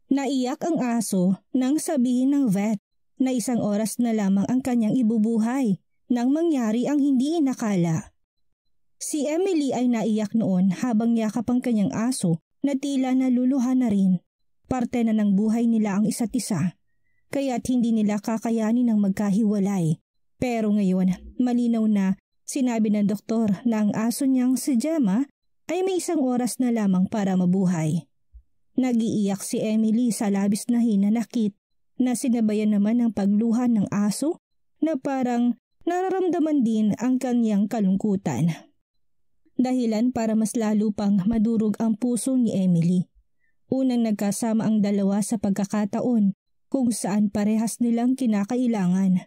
Naiyak ang aso nang sabihin ng vet na 1 oras na lamang ang kanyang ibubuhay nang mangyari ang hindi inakala. Si Emily ay naiyak noon habang yakap ang kanyang aso na tila naluluha na rin. Parte na ng buhay nila ang isa't isa, kaya't hindi nila kakayanin ng magkahiwalay. Pero ngayon, malinaw na sinabi ng doktor na ang aso niyang si Gemma ay may 1 oras na lamang para mabuhay. Nag-iiyak si Emily sa labis na hinanakit na sinabayan naman ng pagluha ng aso na parang nararamdaman din ang kanyang kalungkutan. Dahilan para mas lalo pang madurog ang puso ni Emily. Unang nagkasama ang dalawa sa pagkakataon kung saan parehas nilang kinakailangan.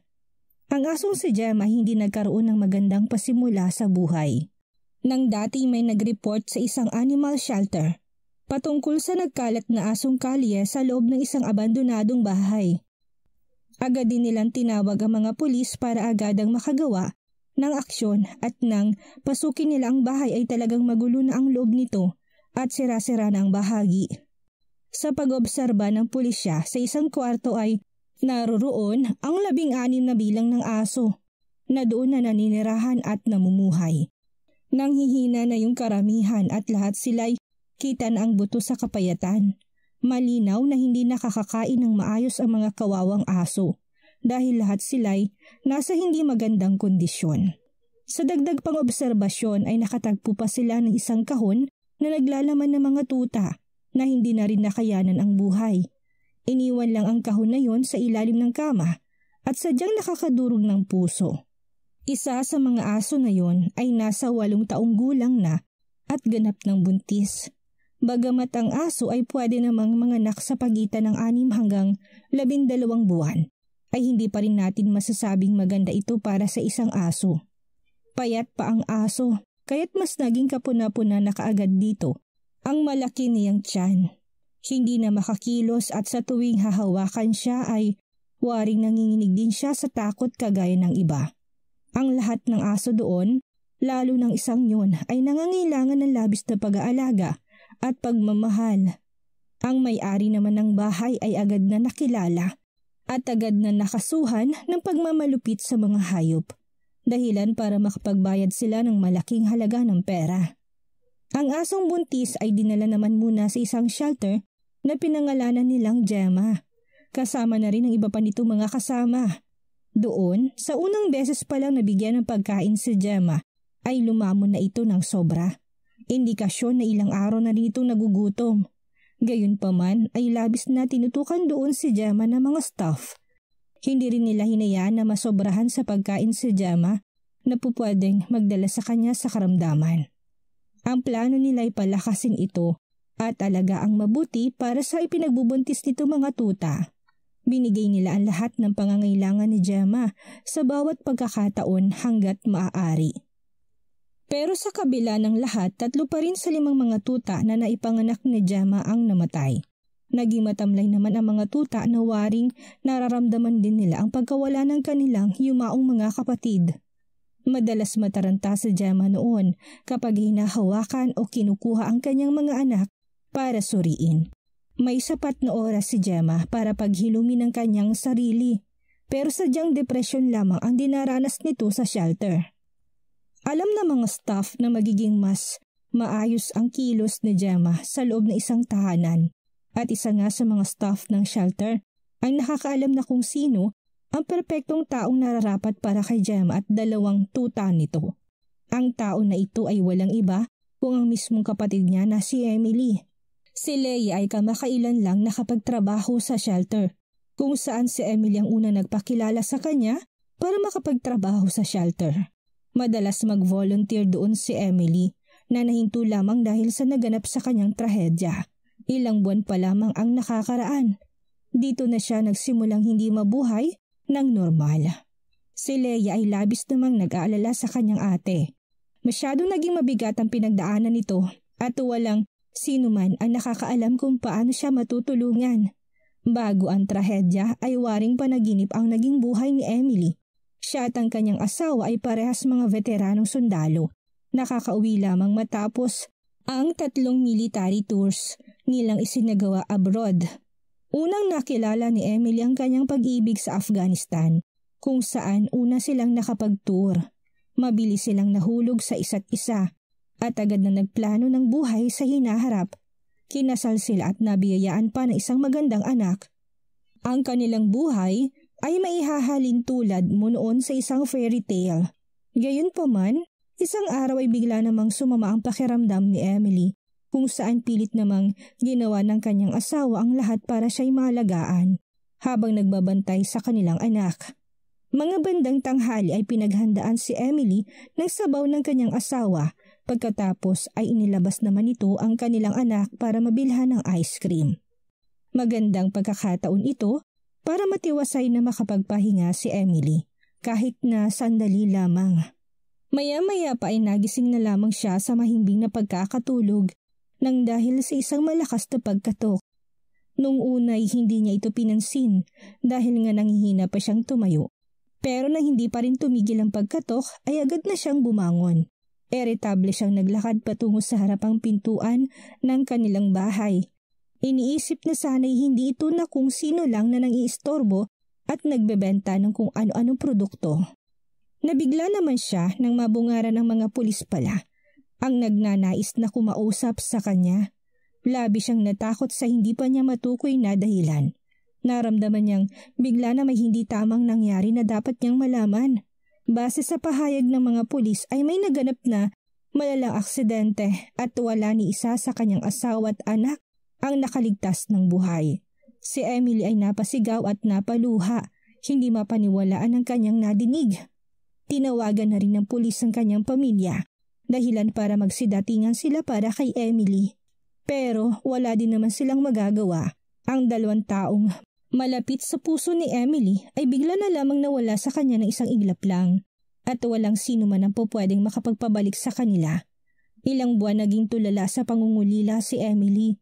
Ang asong si Gemma hindi nagkaroon ng magandang pasimula sa buhay. Nang dati may nag-report sa isang animal shelter patungkol sa nagkalat na asong kalye sa loob ng isang abandonadong bahay. Agad din nilang tinawag ang mga pulis para agadang makagawa ng aksyon at nang pasukin nila ang bahay ay talagang magulo na ang loob nito at sira-sira na ang bahagi. Sa pag-obserba ng pulisya sa isang kwarto ay naroroon ang 16 na bilang ng aso na doon na naninirahan at namumuhay. Nanghihina na yung karamihan at lahat sila'y kita na ang buto sa kapayatan. Malinaw na hindi nakakakain ng maayos ang mga kawawang aso dahil lahat sila'y nasa hindi magandang kondisyon. Sa dagdag pang obserbasyon ay nakatagpo pa sila ng isang kahon na naglalaman ng mga tuta na hindi na rin nakayanan ang buhay. Iniwan lang ang kahon na yon sa ilalim ng kama at sadyang nakakadurog ng puso. Isa sa mga aso na yon ay nasa 8 taong gulang na at ganap ng buntis. Bagamat ang aso ay pwede namang manganak sa pagitan ng 6 hanggang 12 buwan, ay hindi pa rin natin masasabing maganda ito para sa isang aso. Payat pa ang aso, kaya't mas naging kapuna-puna na kaagad dito ang malaki niyang tiyan. Hindi na makakilos at sa tuwing hahawakan siya ay waring nanginginig din siya sa takot kagaya ng iba. Ang lahat ng aso doon, lalo ng isang yon, ay nangangailangan ng labis na pag-aalaga at pagmamahal. Ang may-ari naman ng bahay ay agad na nakilala at agad na nakasuhan ng pagmamalupit sa mga hayop, dahilan para makapagbayad sila ng malaking halaga ng pera. Ang asong buntis ay dinala naman muna sa isang shelter na pinangalanan nilang Gemma. Kasama na rin ang iba pa nitong mga kasama. Doon, sa unang beses pa lang nabigyan ng pagkain si Gemma, ay lumamon na ito ng sobra. Indikasyon na ilang araw na rin itong nagugutom. Gayunpaman ay labis na tinutukan doon si Gemma ng mga staff. Hindi rin nila hinayaan na masobrahan sa pagkain si Gemma na pupwedeng magdala sa kanya sa karamdaman. Ang plano nila ay palakasin ito at alagaang mabuti para sa ipinagbubuntis nito mga tuta. Binigay nila ang lahat ng pangangailangan ni Gemma sa bawat pagkakataon hanggat maaari. Pero sa kabila ng lahat, 3 pa rin sa 5 mga tuta na naipanganak ni Gemma ang namatay. Naging matamlay naman ang mga tuta na waring nararamdaman din nila ang pagkawala ng kanilang yumaong mga kapatid. Madalas mataranta si Gemma noon kapag hinahawakan o kinukuha ang kanyang mga anak para suriin. May sapat na oras si Gemma para paghilumin ng kanyang sarili, pero sadyang depresyon lamang ang dinaranas nito sa shelter. Alam na mga staff na magiging mas maayos ang kilos ni Gemma sa loob ng isang tahanan at isa nga sa mga staff ng shelter ang nakakaalam na kung sino ang perpektong taong nararapat para kay Gemma at 2 tuta nito. Ang tao na ito ay walang iba kung ang mismong kapatid niya na si Emily. Si Leia ay kamakailan lang nakapagtrabaho sa shelter, kung saan si Emily ang una nagpakilala sa kanya para makapagtrabaho sa shelter. Madalas mag-volunteer doon si Emily na nahinto lamang dahil sa naganap sa kanyang trahedya. Ilang buwan pa lamang ang nakakaraan. Dito na siya nagsimulang hindi mabuhay ng normal. Si Leia ay labis namang nag-aalala sa kanyang ate. Masyadong naging mabigat ang pinagdaanan nito at walang sino man ang nakakaalam kung paano siya matutulungan. Bago ang trahedya ay waring panaginip ang naging buhay ni Emily. Siya at ang kanyang asawa ay parehas mga veteranong sundalo. Nakakauwi lamang matapos ang 3 military tours nilang isinagawa abroad. Unang nakilala ni Emily ang kanyang pag-ibig sa Afghanistan, kung saan una silang nakapag-tour. Mabilis silang nahulog sa isa't isa at agad na nagplano ng buhay sa hinaharap. Kinasal sila at nabiyayaan pa ng isang magandang anak. Ang kanilang buhay ay maihahalin tulad mo noon sa isang fairy tale. Gayunpaman, isang araw ay bigla namang sumama ang pakiramdam ni Emily, kung saan pilit namang ginawa ng kanyang asawa ang lahat para siya'y maalagaan habang nagbabantay sa kanilang anak. Mga bandang tanghali ay pinaghandaan si Emily ng sabaw ng kanyang asawa, pagkatapos ay inilabas naman ito ang kanilang anak para mabilhan ng ice cream. Magandang pagkakataon ito para matiwasay na makapagpahinga si Emily, kahit na sandali lamang. Maya-maya pa ay nagising na lamang siya sa mahimbing na pagkakatulog nang dahil sa isang malakas na pagkatok. Nung unay hindi niya ito pinansin dahil nga nanghihina pa siyang tumayo. Pero nang hindi pa rin tumigil ang pagkatok ay agad na siyang bumangon. Iritable siyang naglakad patungo sa harapang pintuan ng kanilang bahay. Iniisip na sana'y hindi ito na kung sino lang na nang-iistorbo at nagbebenta ng kung ano-anong produkto. Nabigla naman siya nang mabungaran ng mga pulis pala, ang nagnanais na kumausap sa kanya. Labi siyang natakot sa hindi pa niya matukoy na dahilan. Naramdaman niyang bigla na may hindi tamang nangyari na dapat niyang malaman. Base sa pahayag ng mga pulis ay may naganap na malalang aksidente at wala ni isa sa kanyang asawa at anak ang nakaligtas ng buhay. Si Emily ay napasigaw at napaluha, hindi mapaniwalaan ang kanyang nadinig. Tinawagan na rin ng pulis ang kanyang pamilya, dahilan para magsidatingan sila para kay Emily. Pero wala din naman silang magagawa. Ang 2 taong malapit sa puso ni Emily ay bigla na lamang nawala sa kanya ng isang iglap lang at walang sino man ang pwedeng makapagpabalik sa kanila. Ilang buwan naging tulala sa pangungulila si Emily.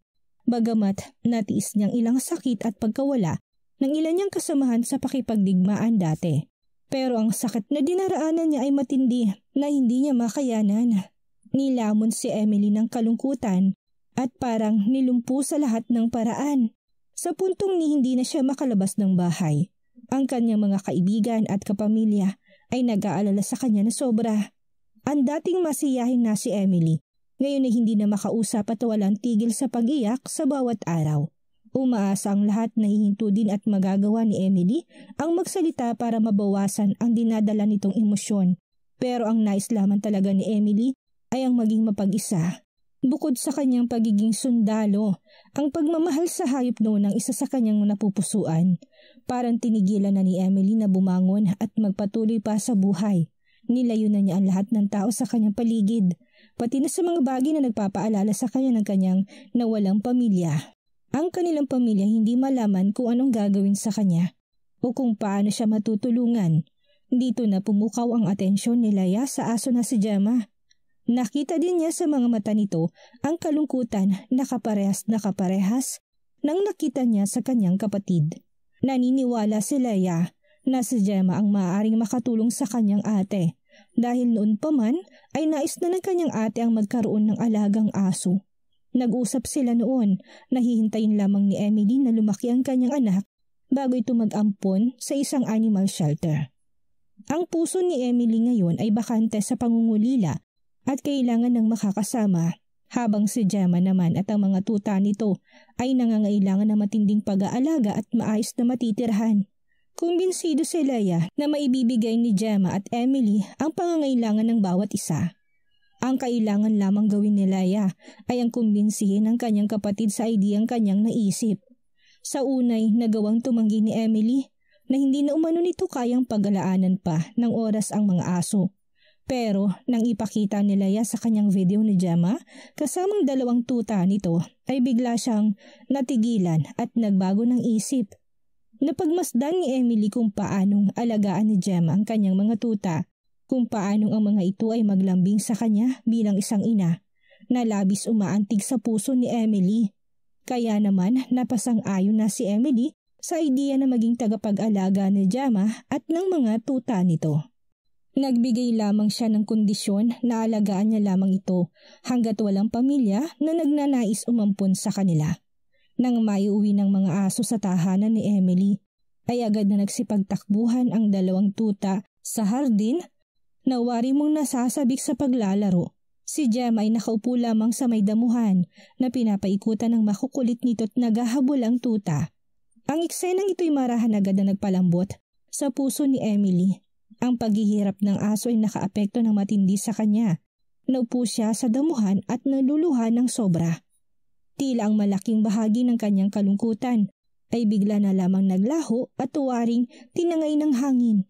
Bagamat natiis niyang ilang sakit at pagkawala ng ilan niyang kasamahan sa pakipagdigmaan dati. Pero ang sakit na dinaraanan niya ay matindi na hindi niya makayanan. Nilamon si Emily ng kalungkutan at parang nilumpo sa lahat ng paraan. Sa puntong ni hindi na siya makalabas ng bahay. Ang kanyang mga kaibigan at kapamilya ay nag-aalala sa kanya na sobra. Ang dating masiyahin na si Emily, ngayon ay hindi na makausap at walang tigil sa pag-iyak sa bawat araw. Umaasa ang lahat na hihinto din at magagawa ni Emily ang magsalita para mabawasan ang dinadala nitong emosyon. Pero ang nais lamang talaga ni Emily ay ang maging mapag-isa. Bukod sa kanyang pagiging sundalo, ang pagmamahal sa hayop noon ang isa sa kanyang napupusuan. Parang tinigilan na ni Emily na bumangon at magpatuloy pa sa buhay. Nilayo na niya ang lahat ng tao sa kanyang paligid, pati na sa mga bagay na nagpapaalala sa kanya ng kanyang nawalang pamilya. Ang kanilang pamilya hindi malaman kung anong gagawin sa kanya o kung paano siya matutulungan. Dito na pumukaw ang atensyon ni Leia sa aso na si Gemma. Nakita din niya sa mga mata nito ang kalungkutan na kaparehas nang nakita niya sa kanyang kapatid. Naniniwala si Leia na si Gemma ang maaaring makatulong sa kanyang ate dahil noon pa man ay nais na ng kanyang ate ang magkaroon ng alagang aso. Nag-usap sila noon na hihintayin lamang ni Emily na lumaki ang kanyang anak bago ito mag-ampon sa isang animal shelter. Ang puso ni Emily ngayon ay bakante sa pangungulila at kailangan ng makakasama, habang si Gemma naman at ang mga tuta nito ay nangangailangan ng matinding pag-aalaga at maayos na matitirhan. Kumbinsido si Leia na maibibigay ni Gemma at Emily ang pangangailangan ng bawat isa. Ang kailangan lamang gawin ni Leia ay ang kumbinsihin ng kanyang kapatid sa ideyang kanyang naisip. Sa unay, nagawang tumanggi ni Emily na hindi na umano nito kayang pag-alaanan pa ng oras ang mga aso. Pero nang ipakita ni Leia sa kanyang video ni Gemma kasamang 2 tuta nito ay bigla siyang natigilan at nagbago ng isip. Napagmasdan ni Emily kung paanong alagaan ni Gemma ang kanyang mga tuta, kung paanong ang mga ito ay maglambing sa kanya bilang isang ina na labis umaantig sa puso ni Emily. Kaya naman napasang-ayon na si Emily sa ideya na maging tagapag-alaga ni Gemma at ng mga tuta nito. Nagbigay lamang siya ng kondisyon na alagaan niya lamang ito hanggat walang pamilya na nagnanais umampon sa kanila. Nang maiuwi ng mga aso sa tahanan ni Emily, ay agad na nagsipagtakbuhan ang dalawang tuta sa hardin na wari mong nasasabik sa paglalaro. Si Gemma ay nakaupo lamang sa may damuhan na pinapaikutan ng makukulit nito't naghahabol ang tuta. Ang eksenang ito'y marahan agad na nagpalambot sa puso ni Emily. Ang paghihirap ng aso ay nakaapekto ng matindi sa kanya. Naupo siya sa damuhan at naluluha ng sobra. Tila ang malaking bahagi ng kanyang kalungkutan ay bigla na lamang naglaho at tuwaring tinangay ng hangin.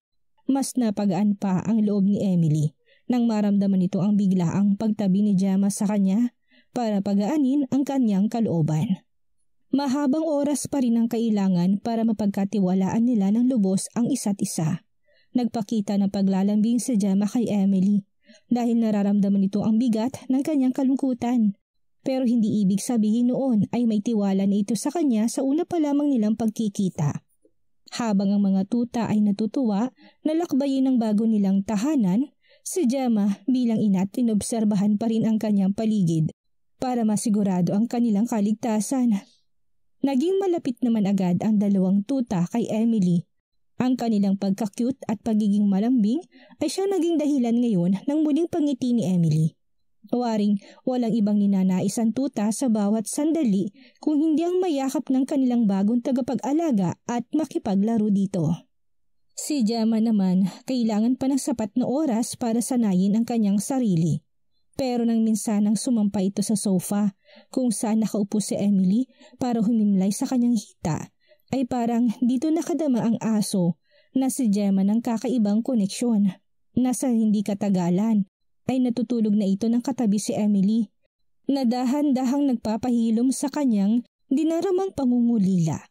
Mas napagaan pa ang loob ni Emily nang maramdaman nito ang biglaang pagtabi ni Gemma sa kanya para pagaanin ang kanyang kalooban. Mahabang oras pa rin ang kailangan para mapagkatiwalaan nila ng lubos ang isa't isa. Nagpakita ng paglalambing si Gemma kay Emily dahil nararamdaman nito ang bigat ng kanyang kalungkutan. Pero hindi ibig sabihin noon ay may tiwala na ito sa kanya sa una pa lamang nilang pagkikita. Habang ang mga tuta ay natutuwa na lakbayin ang bago nilang tahanan, si Gemma bilang ina tinobserbahan pa rin ang kanyang paligid para masigurado ang kanilang kaligtasan. Naging malapit naman agad ang dalawang tuta kay Emily. Ang kanilang pagka-cute at pagiging malambing ay siyang naging dahilan ngayon ng muling pangiti ni Emily. Waring walang ibang ninanais ang tuta sa bawat sandali kung hindi ang mayakap ng kanilang bagong tagapag-alaga at makipaglaro dito. Si Gemma naman kailangan pa ng sapat na oras para sanayin ang kanyang sarili. Pero nang minsanang sumampa ito sa sofa kung saan nakaupo si Emily para humimlay sa kanyang hita, ay parang dito nakadama ang aso na si Gemma ng kakaibang koneksyon. Nasa hindi katagalan ay natutulog na ito ng katabi si Emily na dahan-dahang nagpapahilom sa kanyang dinaramang pangungulila.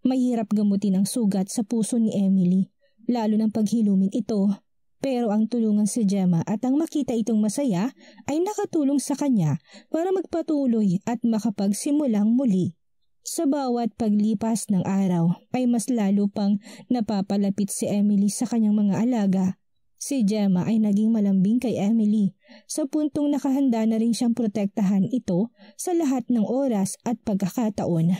Mahirap gamutin ang sugat sa puso ni Emily, lalo ng paghilumin ito. Pero ang tulungan si Gemma at ang makita itong masaya ay nakatulong sa kanya para magpatuloy at makapagsimulang muli. Sa bawat paglipas ng araw ay mas lalo pang napapalapit si Emily sa kanyang mga alaga. Si Gemma ay naging malambing kay Emily sa puntong nakahanda na rin siyang protektahan ito sa lahat ng oras at pagkakataon.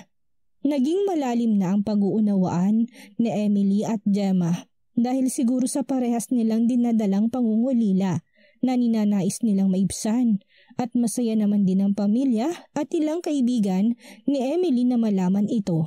Naging malalim na ang pag-uunawaan ni Emily at Gemma dahil siguro sa parehas nilang dinadalang pangungulila na ninanais nilang maibsan at masaya naman din ang pamilya at ilang kaibigan ni Emily na malaman ito.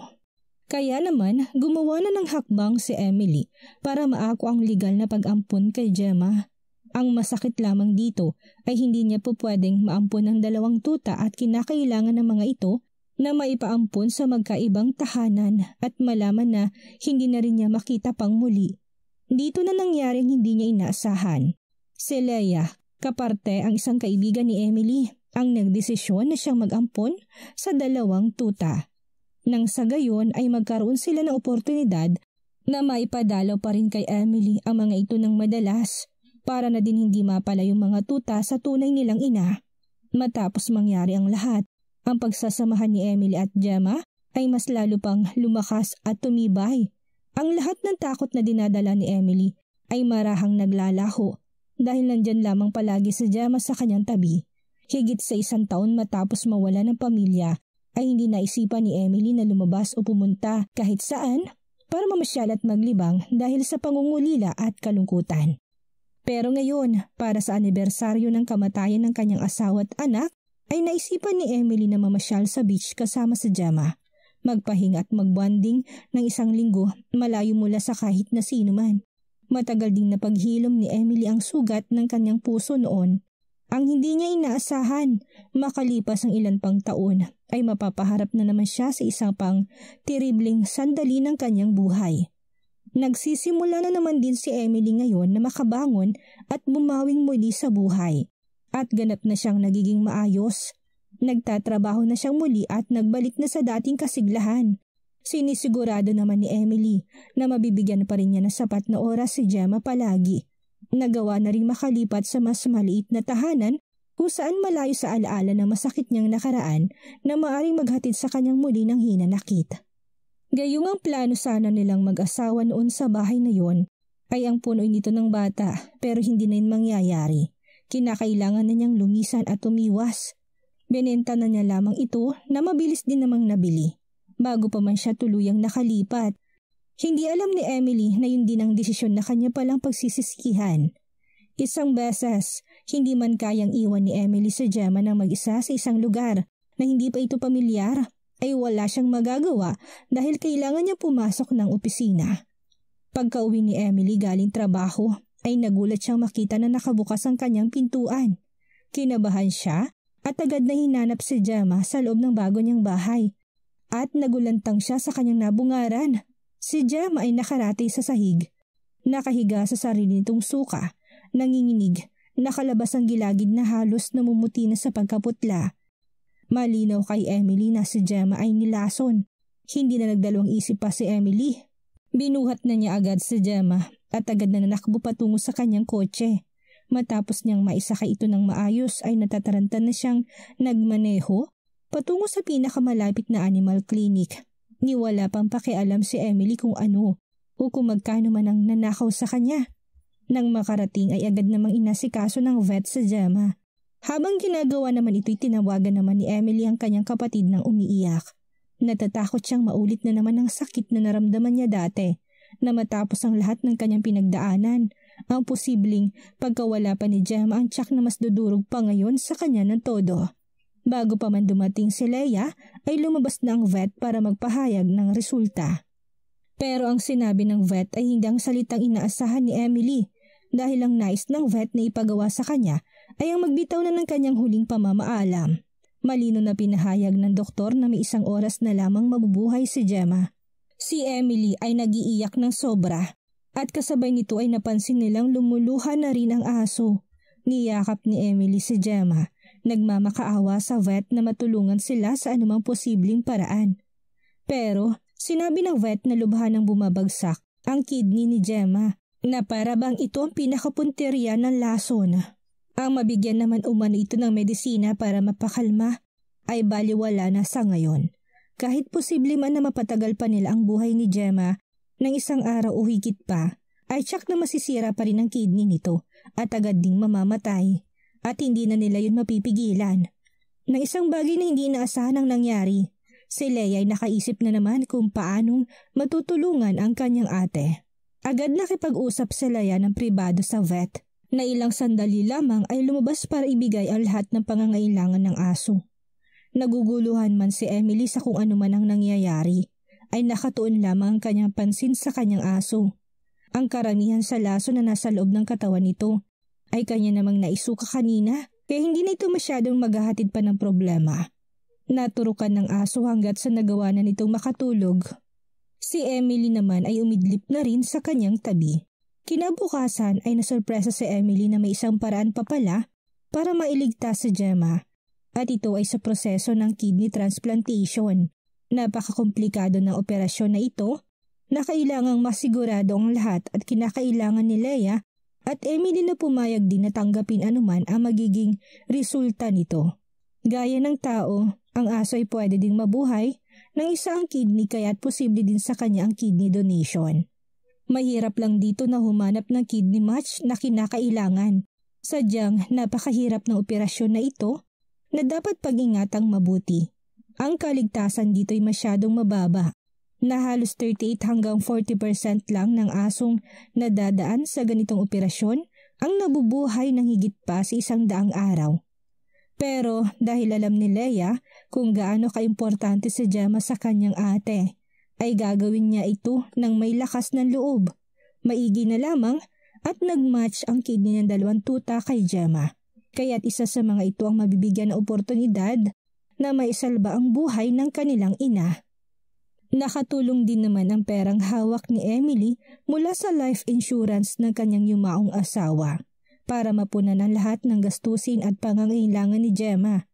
Kaya naman gumawa na ng hakbang si Emily para maako ang legal na pag-ampon kay Gemma. Ang masakit lamang dito ay hindi niya po pwedeng maampon ng dalawang tuta at kinakailangan ng mga ito na maipaampon sa magkaibang tahanan at malaman na hindi na rin niya makita pang muli. Dito na nangyari ang hindi niya inaasahan. Si Leia, kaparte ang isang kaibigan ni Emily, ang nagdesisyon na siyang mag-ampon sa dalawang tuta. Nang sa gayon ay magkaroon sila ng oportunidad na maipadalaw pa rin kay Emily ang mga ito ng madalas para na din hindi mapala yung mga tuta sa tunay nilang ina. Matapos mangyari ang lahat, ang pagsasamahan ni Emily at Gemma ay mas lalo pang lumakas at tumibay. Ang lahat ng takot na dinadala ni Emily ay marahang naglalaho dahil nandyan lamang palagi si Gemma sa kanyang tabi. Higit sa 1 taon matapos mawala ng pamilya, ay hindi naisipan ni Emily na lumabas o pumunta kahit saan para mamasyal at maglibang dahil sa pangungulila at kalungkutan. Pero ngayon, para sa anibersaryo ng kamatayan ng kanyang asawa at anak, ay naisipan ni Emily na mamasyal sa beach kasama si Gemma. Magpahinga at magbonding ng 1 linggo malayo mula sa kahit na sino man. Matagal ding napaghilom ni Emily ang sugat ng kanyang puso noon. Ang hindi niya inaasahan, makalipas ang ilan pang taon, ay mapapaharap na naman siya sa isang pang tiribling sandali ng kanyang buhay. Nagsisimula na naman din si Emily ngayon na makabangon at bumawing muli sa buhay. At ganap na siyang nagiging maayos. Nagtatrabaho na siyang muli at nagbalik na sa dating kasiglahan. Sinisigurado naman ni Emily na mabibigyan pa rin niya ng sapat na oras si Gemma palagi. Nagawa na rin makalipat sa mas maliit na tahanan kung saan malayo sa alaala ng masakit niyang nakaraan na maaring maghatid sa kanyang muli ng hinanakit. Gayong ang plano sana nilang mag-asawa noon sa bahay na yon ay ang punoy nito ng bata pero hindi na yun mangyayari. Kinakailangan na niyang lumisan at umiwas. Binenta na niya lamang ito na mabilis din namang nabili, bago pa man siya tuluyang nakalipat. Hindi alam ni Emily na yun din ang desisyon na kanya palang pagsisisihan. Isang beses, hindi man kayang iwan ni Emily si Gemma ng mag-isa sa isang lugar na hindi pa ito pamilyar, ay wala siyang magagawa dahil kailangan niya pumasok ng opisina. Pagka-uwi ni Emily galing trabaho, ay nagulat siyang makita na nakabukas ang kanyang pintuan. Kinabahan siya at agad na hinanap si Gemma sa loob ng bago niyang bahay. At nagulantang siya sa kanyang nabungaran. Si Gemma ay nakaratay sa sahig. Nakahiga sa sarili nitong suka, nanginginig, nakalabas ang gilagid na halos namumuti na sa pagkaputla. Malinaw kay Emily na si Gemma ay nilason. Hindi na nagdalawang isip pa si Emily. Binuhat na niya agad si Gemma at agad na nanakbo patungo sa kanyang kotse. Matapos niyang maisakay ito ng maayos ay natataranta na siyang nagmaneho patungo sa pinakamalapit na animal clinic. Ni wala pang pakialam si Emily kung ano o kung magkano man ang nanakaw sa kanya. Nang makarating ay agad namang inasikaso ng vet sa Gemma. Habang ginagawa naman ito'y tinawagan naman ni Emily ang kanyang kapatid ng umiiyak. Natatakot siyang maulit na naman ang sakit na naramdaman niya dati na matapos ang lahat ng kanyang pinagdaanan. Ang posibleng pagkawala pa ni Gemma ang tiyak na mas dudurog pa ngayon sa kanya ng todo. Bago pa man dumating si Leia ay lumabas na ang vet para magpahayag ng resulta. Pero ang sinabi ng vet ay hindi ang salitang inaasahan ni Emily dahil ang nais ng vet na ipagawa sa kanya ay ang magbitaw na ng kanyang huling pamamaalam. Malino na pinahayag ng doktor na may 1 oras na lamang mabubuhay si Gemma. Si Emily ay nagiiyak ng sobra. At kasabay nito ay napansin nilang lumuluha na rin ang aso. Niyakap ni Emily si Gemma, nagmamakaawa sa vet na matulungan sila sa anumang posibleng paraan. Pero sinabi ng vet na lubha ng bumabagsak ang kidney ni Gemma na para bang ito ang pinakapunteriya ng lason. Ang mabigyan naman umano ito ng medisina para mapakalma ay baliwala na sa ngayon. Kahit posible man na mapatagal pa nila ang buhay ni Gemma, ng 1 araw o higit pa, ay tsak na masisira pa rin ang kidney nito at agad ding mamamatay at hindi na nila yun mapipigilan. Nang isang bagay na hindi inaasahan ang nangyari, si Leia ay nakaisip na naman kung paanong matutulungan ang kanyang ate. Agad nakipag-usap si Leia ng pribado sa vet na ilang sandali lamang ay lumabas para ibigay ang lahat ng pangangailangan ng aso. Naguguluhan man si Emily sa kung ano man ang nangyayari, ay nakatuon lamang ang kanyang pansin sa kanyang aso. Ang karamihan sa laso na nasa loob ng katawan nito ay kanya namang naisuka kanina kaya hindi na ito masyadong maghahatid pa ng problema. Naturukan ng aso hanggat sa nagawa na nitong makatulog. Si Emily naman ay umidlip na rin sa kanyang tabi. Kinabukasan ay nasurpresa si Emily na may isang paraan pa pala para mailigtas si Gemma at ito ay sa proseso ng kidney transplantation. Napakakomplikado ng operasyon na ito na kailangang masigurado ang lahat at kinakailangan ni Leia at Emily na pumayag din na tanggapin anuman ang magiging resulta nito. Gaya ng tao, ang aso ay pwede ding mabuhay ng isa ang kidney kaya't posible din sa kanya ang kidney donation. Mahirap lang dito na humanap ng kidney match na kinakailangan. Sadyang napakahirap ng operasyon na ito na dapat pag-ingatang mabuti. Ang kaligtasan dito ay masyadong mababa, na halos 38 hanggang 40% lang ng asong nadadaan sa ganitong operasyon ang nabubuhay ng higit pa sa 100 araw. Pero dahil alam ni Leia kung gaano kaimportante si Gemma sa kanyang ate, ay gagawin niya ito ng may lakas ng loob. Maigi na lamang at nagmatch ang kidney ng 2 tuta kay Gemma. Kaya't isa sa mga ito ang mabibigyan ng oportunidad na maisalba ang buhay ng kanilang ina. Nakatulong din naman ang perang hawak ni Emily mula sa life insurance ng kanyang yumaong asawa para mapunan ang lahat ng gastusin at pangangailangan ni Gemma.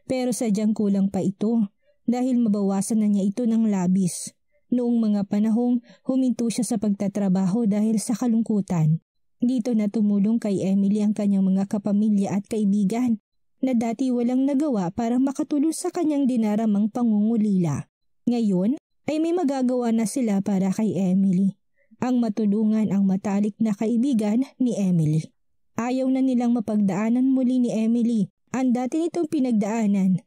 Pero sadyang kulang pa ito dahil mabawasan na niya ito ng labis. Noong mga panahong huminto siya sa pagtatrabaho dahil sa kalungkutan. Dito na tumulong kay Emily ang kanyang mga kapamilya at kaibigan na dati walang nagawa para makatulong sa kanyang dinaramang pangungulila. Ngayon ay may magagawa na sila para kay Emily, ang matulungan ang matalik na kaibigan ni Emily. Ayaw na nilang mapagdaanan muli ni Emily ang dati nitong pinagdaanan.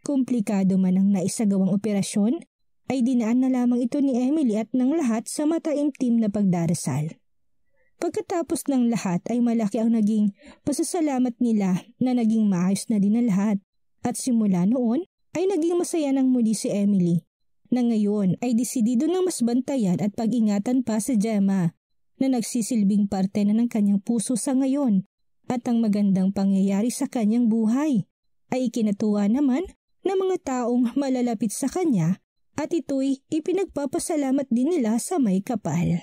Komplikado man ang naisagawang operasyon, ay dinaan na lamang ito ni Emily at ng lahat sa mataimtim na pagdarasal. Pagkatapos ng lahat ay malaki ang naging pasasalamat nila na naging maayos na din ang lahat. At simula noon ay naging masaya ng muli si Emily, na ngayon ay desidido na mas bantayan at pag-ingatan pa si Gemma, na nagsisilbing parte na ng kanyang puso sa ngayon, at ang magandang pangyayari sa kanyang buhay ay ikinatuwa naman ng mga taong malalapit sa kanya at ito'y ipinagpapasalamat din nila sa may kapal.